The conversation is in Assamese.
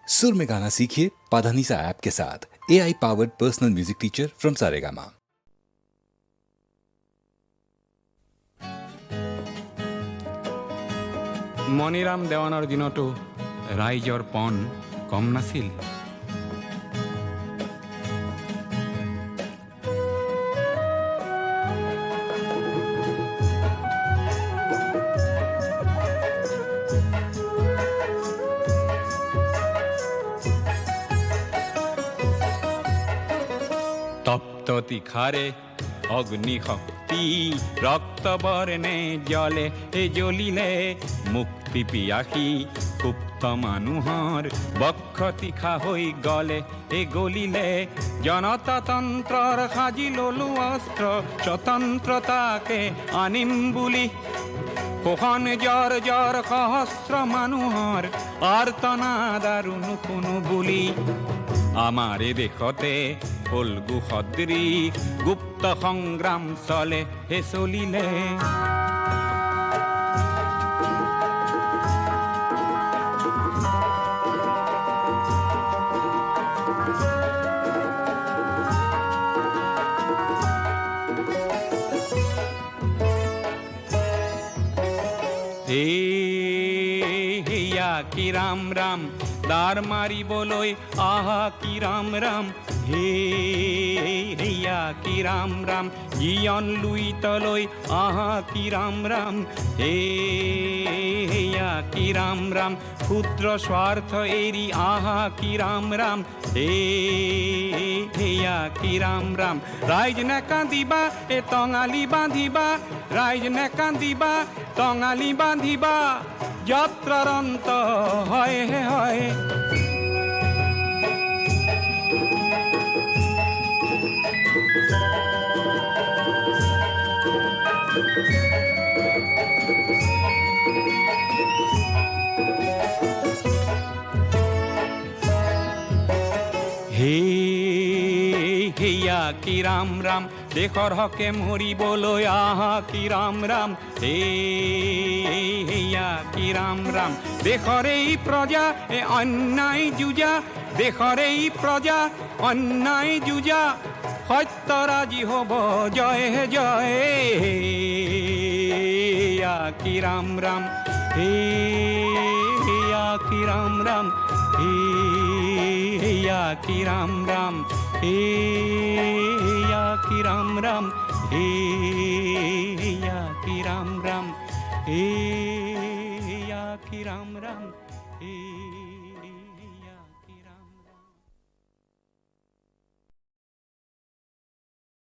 सुर में गाना सीखिए पाधानीसा ऐप के साथ। AI powered personal music teacher from Saregama. Maniram দেৱানৰ দিনতো ৰাইজৰ পণ কম নাছিল। তপ্ত তীখাৰে অগ্নিশক্তি ৰক্ত বৰ্ণে জ্বলে জ্বলিলে মুক্তি পিয়াসী কুপ্ত মানুহৰ বক্ষ তীখা হৈ গলে গলিলে জনতাতন্ত্ৰৰ সাজি ললো অস্ত্ৰ স্বতন্ত্ৰতাকে আনিম বুলি শোষণ জ্বৰ জ্বৰ সহস্ৰ মানুহৰ আৰ্তনাদ আৰু নুশুনো বুলি আমাৰ দেশতে ফল্গু সদৃশ গুপ্ত সংগ্ৰাম চলে চলিলে। কি ৰাম ৰাম দাৰ মাৰিবলৈ আহা কি ৰাম ৰাম হেয়া কি ৰাম ৰাম জীয়ন লুইতলৈ আহা কি ৰাম ৰাম হেয়া কি ৰাম ৰাম ক্ষুদ্ৰ স্বাৰ্থ এৰি আহা কি ৰাম ৰাম হেয়া কি ৰাম ৰাম ৰাইজ নেকান্দিবা টঙালি বান্ধিবা ৰাইজ নেকান্দিবা টঙালি বান্ধিবা যাত্ৰাৰ অন্ত হয় হয়। হেয়া কি ৰাম ৰাম দেশৰ হকে মৰিবলৈ আহা কি ৰাম ৰাম হেয়া কি ৰাম ৰাম দেশৰ এই প্ৰজা অন্যায় যুঁজা দেশৰ এই প্ৰজা অন্যায় যুঁজা সত্যৰাজি হ'ব জয় জয় হেয়া কি ৰাম ৰাম হেয়া কি ৰাম ৰাম হেয়া কি ৰাম ৰাম হেয়া কি ৰাম ৰাম হেয়া কি ৰাম ৰাম হেয়া কি ৰাম ৰাম।